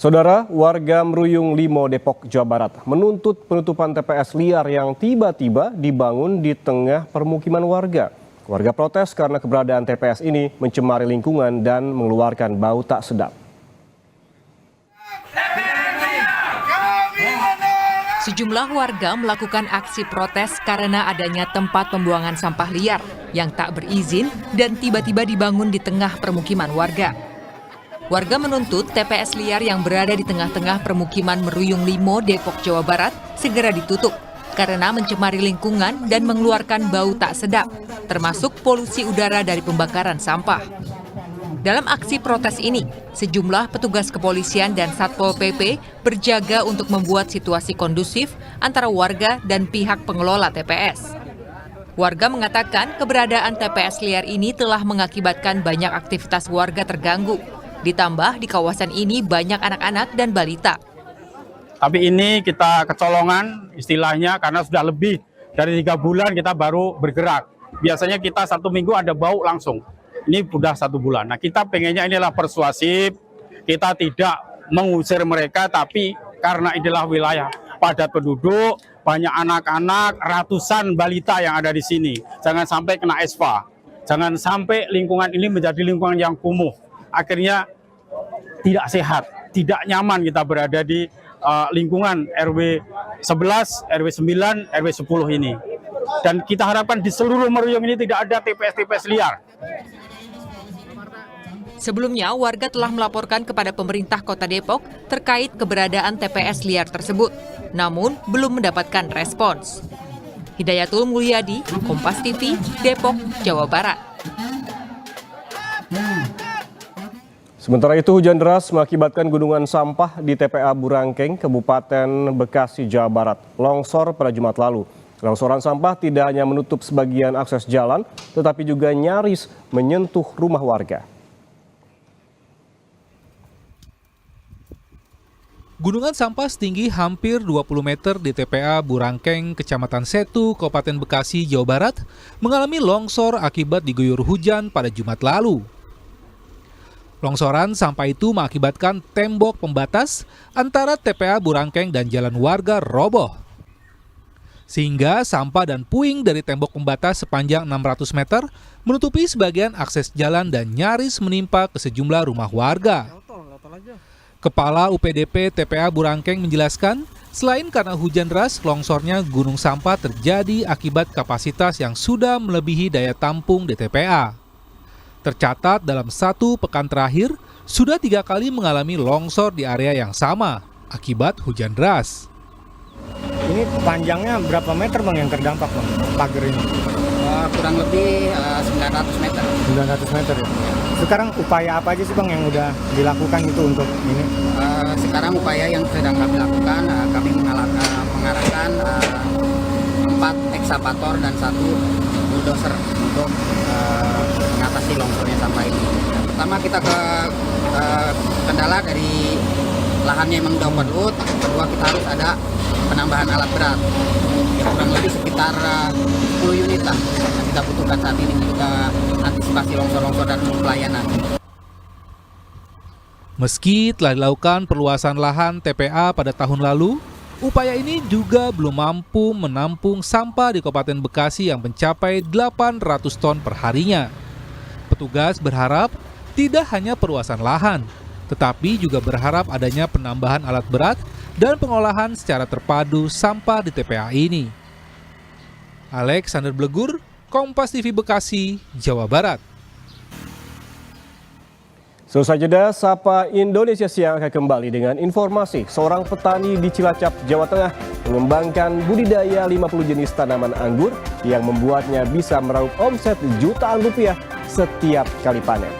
Saudara, warga Meruyung Limo, Depok, Jawa Barat menuntut penutupan TPS liar yang tiba-tiba dibangun di tengah permukiman warga. Warga protes karena keberadaan TPS ini mencemari lingkungan dan mengeluarkan bau tak sedap. Sejumlah warga melakukan aksi protes karena adanya tempat pembuangan sampah liar yang tak berizin dan tiba-tiba dibangun di tengah permukiman warga. Warga menuntut TPS liar yang berada di tengah-tengah permukiman Meruyung Limo, Depok, Jawa Barat segera ditutup karena mencemari lingkungan dan mengeluarkan bau tak sedap, termasuk polusi udara dari pembakaran sampah. Dalam aksi protes ini, sejumlah petugas kepolisian dan Satpol PP berjaga untuk membuat situasi kondusif antara warga dan pihak pengelola TPS. Warga mengatakan keberadaan TPS liar ini telah mengakibatkan banyak aktivitas warga terganggu. Ditambah di kawasan ini banyak anak-anak dan balita. Tapi ini kita kecolongan istilahnya karena sudah lebih dari 3 bulan kita baru bergerak. Biasanya kita 1 minggu ada bau langsung. Ini sudah 1 bulan. Nah, kita pengennya inilah persuasif. Kita tidak mengusir mereka, tapi karena inilah wilayah padat penduduk, banyak anak-anak, ratusan balita yang ada di sini. Jangan sampai kena ESFA. Jangan sampai lingkungan ini menjadi lingkungan yang kumuh. Akhirnya tidak sehat, tidak nyaman kita berada di lingkungan RW 11, RW 9, RW 10 ini. Dan kita harapkan di seluruh Meruyung ini tidak ada TPS-TPS liar. Sebelumnya, warga telah melaporkan kepada pemerintah Kota Depok terkait keberadaan TPS liar tersebut, namun belum mendapatkan respons. Hidayatul Mulyadi, Kompas TV, Depok, Jawa Barat. Sementara itu, hujan deras mengakibatkan gunungan sampah di TPA Burangkeng, Kabupaten Bekasi, Jawa Barat, longsor pada Jumat lalu. Longsoran sampah tidak hanya menutup sebagian akses jalan, tetapi juga nyaris menyentuh rumah warga. Gunungan sampah setinggi hampir 20 meter di TPA Burangkeng, Kecamatan Setu, Kabupaten Bekasi, Jawa Barat, mengalami longsor akibat diguyur hujan pada Jumat lalu. Longsoran sampah itu mengakibatkan tembok pembatas antara TPA Burangkeng dan jalan warga roboh. Sehingga sampah dan puing dari tembok pembatas sepanjang 600 meter menutupi sebagian akses jalan dan nyaris menimpa ke sejumlah rumah warga. Kepala UPDP TPA Burangkeng menjelaskan, selain karena hujan deras, longsornya gunung sampah terjadi akibat kapasitas yang sudah melebihi daya tampung di TPA. Tercatat dalam 1 pekan terakhir, sudah 3 kali mengalami longsor di area yang sama akibat hujan deras. Ini panjangnya berapa meter Bang yang terdampak Bang, pagar ini? Kurang lebih 900 meter. 900 meter ya? Sekarang upaya apa aja sih Bang yang udah dilakukan itu untuk ini? Sekarang upaya yang sedang kami lakukan, kami mengarahkan 4 ekskavator dan 1 bulldozer untuk mengatasi longsornya sampah ini. Pertama kita ke kendala dari lahannya memang udah overload. Kedua kita harus ada penambahan alat berat. Ya, kurang lebih sekitar 10 unit lah yang kita butuhkan saat ini untuk antisipasi longsor-longsor dan pelayanan. Meski telah dilakukan perluasan lahan TPA pada tahun lalu, upaya ini juga belum mampu menampung sampah di Kabupaten Bekasi yang mencapai 800 ton per harinya. Petugas berharap tidak hanya perluasan lahan, tetapi juga berharap adanya penambahan alat berat dan pengolahan secara terpadu sampah di TPA ini. Alexander Blegur, Kompas TV Bekasi, Jawa Barat. Selesai jeda, Sapa Indonesia Siang akan kembali dengan informasi seorang petani di Cilacap, Jawa Tengah mengembangkan budidaya 50 jenis tanaman anggur yang membuatnya bisa meraup omset jutaan rupiah setiap kali panen.